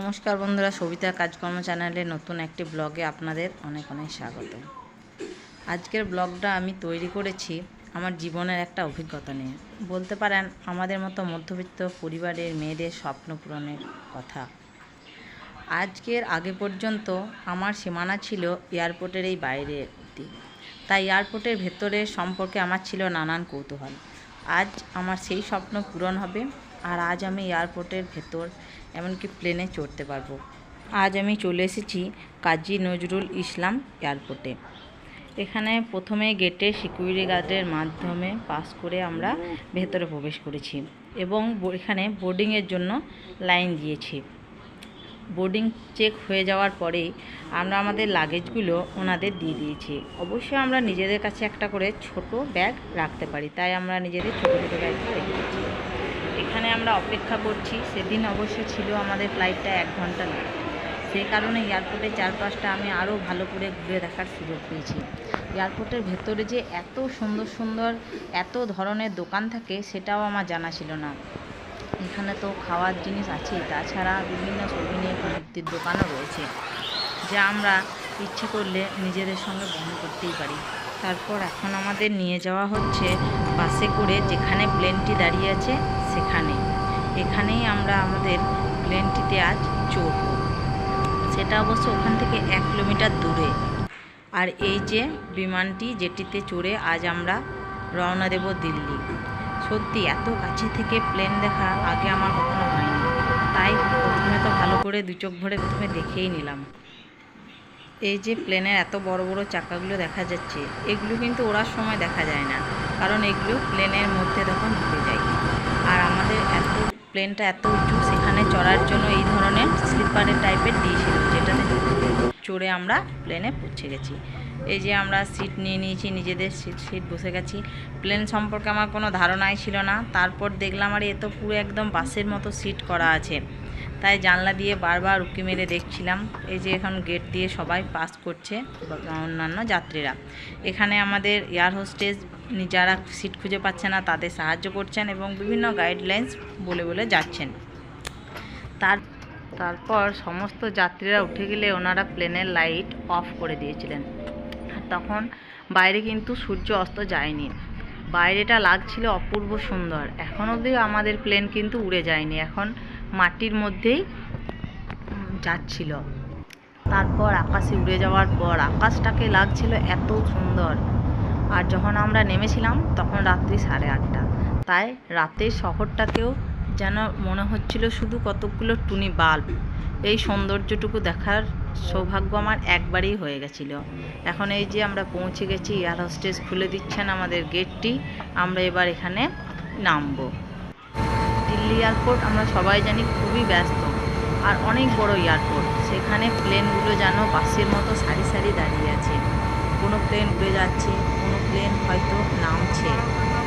নমস্কার বন্ধুরা, সবিতা কাজকর্ম চ্যানেলে নতুন একটি ব্লগে আপনাদের অনেক অনেক স্বাগত। আজকের ব্লগটা আমি তৈরি করেছি আমার জীবনের একটা অভিজ্ঞতা নিয়ে। বলতে পারেন আমাদের মতো মধ্যবিত্ত পরিবারের মেয়েদের স্বপ্ন পূরণের কথা। আজকের আগে পর্যন্ত আমার সীমানা ছিল এয়ারপোর্টের এই বাইরে অবধি, তাই এয়ারপোর্টের ভেতরের সম্পর্কে আমার ছিল নানান কৌতূহল। আজ আমার সেই স্বপ্ন পূরণ হবে, আর আজ আমি এয়ারপোর্টের ভেতর এমনকি প্লেনে চড়তে পারবো। আজ আমি চলে এসেছি কাজী নজরুল ইসলাম এয়ারপোর্টে। এখানে প্রথমে গেটে সিকিউরিটি গার্ডের মাধ্যমে পাস করে আমরা ভেতরে প্রবেশ করেছি এবং এখানে বোর্ডিংয়ের জন্য লাইন দিয়েছি। বোর্ডিং চেক হয়ে যাওয়ার পরেই আমরা আমাদের লাগেজগুলো ওনাদের দিয়ে দিয়েছি। অবশ্যই আমরা নিজেদের কাছে একটা করে ছোট ব্যাগ রাখতে পারি, তাই আমরা নিজেদের ছোটো ছোটো ব্যাগগুলো রেখে দিয়েছি। এখানে আমরা অপেক্ষা করছি। সেদিন অবশ্য ছিল আমাদের ফ্লাইটটা 1 ঘন্টা লেট, সেই কারণে এয়ারপোর্টের চারপাশটা আমি আরও ভালো করে ঘুরে দেখার সুযোগ পেয়েছি। এয়ারপোর্টের ভেতরে যে এত সুন্দর সুন্দর এত ধরনের দোকান থাকে সেটাও আমার জানা ছিল না। এখানে তো খাওয়ার জিনিস আছেই, তাছাড়া বিভিন্ন সৌভিনির মূর্তির দোকানও রয়েছে, যা আমরা ইচ্ছে করলে নিজেদের সঙ্গে বহন করতেই পারি। তারপর এখন আমাদের নিয়ে যাওয়া হচ্ছে বাসে করে, যেখানে প্লেনটি দাঁড়িয়ে আছে এখানেই আমরা আমাদের প্লেনটিতে আজ চড়ব। সেটা অবশ্য ওখান থেকে 1 কিলোমিটার দূরে। আর এই যে বিমানটি, যেটিতে চড়ে আজ আমরা রওনা দেব দিল্লি। সত্যি এত কাছে থেকে প্লেন দেখা আগে আমার কখনো হয়নি, তাই প্রথমে তো ভালো করে 2 চোখ ভরে প্রথমে দেখেই নিলাম। এই যে প্লেনের এত বড় বড় চাকাগুলো দেখা যাচ্ছে, এগুলো কিন্তু ওড়ার সময় দেখা যায় না, কারণ এগুলো প্লেনের মধ্যে তখন ঢুকে যায়। আর আমাদের প্লেনটা এত উঁচু, সেখানে চড়ার জন্য এই ধরনের স্লিপারের টাইপের দিয়েছিল, যেটাতে চড়ে আমরা প্লেনে পৌঁছে গেছি। এই যে আমরা সিট নিয়ে নিয়েছি, নিজেদের সিট বসে গেছি। প্লেন সম্পর্কে আমার কোনো ধারণাই ছিল না। তারপর দেখলাম আর এ তো পুরো একদম বাসের মতো সিট করা আছে, তাই জানলা দিয়ে বারবার উঁকি মেরে দেখছিলাম। এই যে এখন গেট দিয়ে সবাই পাস করছে, অন্যান্য যাত্রীরা। এখানে আমাদের এয়ার হোস্টেস যারা সিট খুঁজে পাচ্ছে না তাদের সাহায্য করছেন এবং বিভিন্ন গাইডলাইন্স বলে বলে যাচ্ছেন। তারপর সমস্ত যাত্রীরা উঠে গেলে ওনারা প্লেনের লাইট অফ করে দিয়েছিলেন। তখন বাইরে কিন্তু সূর্য অস্ত যায়নি, বাইরেটা লাগছিল অপূর্ব সুন্দর। এখন অবধিও আমাদের প্লেন কিন্তু উড়ে যায়নি, এখন মাটির মধ্যেই যাচ্ছিল। তারপর আকাশে উড়ে যাওয়ার পর আকাশটাকে লাগছিল এত সুন্দর। আর যখন আমরা নেমেছিলাম তখন রাত্রি 8:30, তাই রাতের শহরটাকেও যেন মনে হচ্ছিল শুধু কতকগুলো টুনি বাল্ব। এই সৌন্দর্যটুকু দেখার সৌভাগ্য আমার একবারেই হয়ে গেছিল। এখন এই যে আমরা পৌঁছে গেছি, এয়ার হোস্টেস খুলে দিচ্ছেন আমাদের গেটটি। আমরা এবার এখানে নামবো। দিল্লি এয়ারপোর্ট আমরা সবাই জানি খুবই ব্যস্ত আর অনেক বড় এয়ারপোর্ট। সেখানে প্লেনগুলো যেন বাসের মতো সারি সারি দাঁড়িয়ে আছে। কোনো প্লেন উড়ে যাচ্ছে, কোনো প্লেন হয়তো নামছে।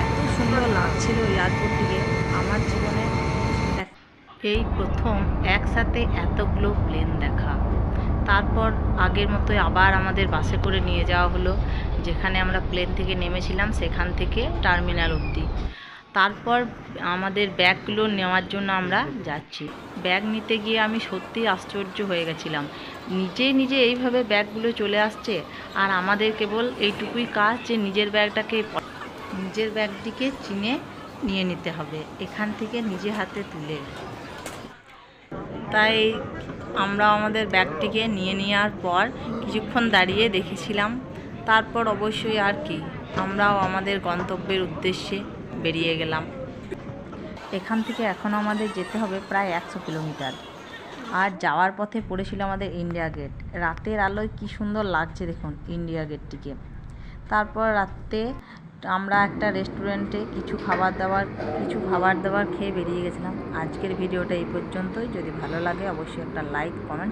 এত সুন্দর লাগছিল এয়ারপোর্টটিকে আমার জীবনে এই প্রথম একসাথে এতগুলো প্লেন দেখা। তারপর আগের মতো আবার আমাদের বাসে করে নিয়ে যাওয়া হলো, যেখানে আমরা প্লেন থেকে নেমেছিলাম সেখান থেকে টার্মিনাল অবধি। তারপর আমাদের ব্যাগগুলো নেওয়ার জন্য আমরা যাচ্ছি। ব্যাগ নিতে গিয়ে আমি সত্যি আশ্চর্য হয়ে গেছিলাম, নিজে এইভাবে ব্যাগগুলো চলে আসছে, আর আমাদের কেবল এইটুকুই কাজ যে নিজের ব্যাগটিকে চিনে নিয়ে নিতে হবে এখান থেকে নিজে হাতে তুলে। তাই আমরা আমাদের ব্যাগটিকে নিয়ে নেওয়ার পর কিছুক্ষণ দাঁড়িয়ে দেখেছিলাম। তারপর অবশ্যই আর কি, আমরাও আমাদের গন্তব্যের উদ্দেশ্যে বেরিয়ে গেলাম। এখান থেকে এখন আমাদের যেতে হবে প্রায় 100 কিলোমিটার। আর যাওয়ার পথে পড়েছিল আমাদের ইন্ডিয়া গেট। রাতের আলোয় কি সুন্দর লাগছে দেখুন ইন্ডিয়া গেটটিকে। তারপর রাতে আমরা একটা রেস্টুরেন্টে কিছু খাবার দাবার খেয়ে বেরিয়ে গেছিলাম। আজকের ভিডিওটা এই পর্যন্তই। যদি ভালো লাগে অবশ্যই একটা লাইক কমেন্ট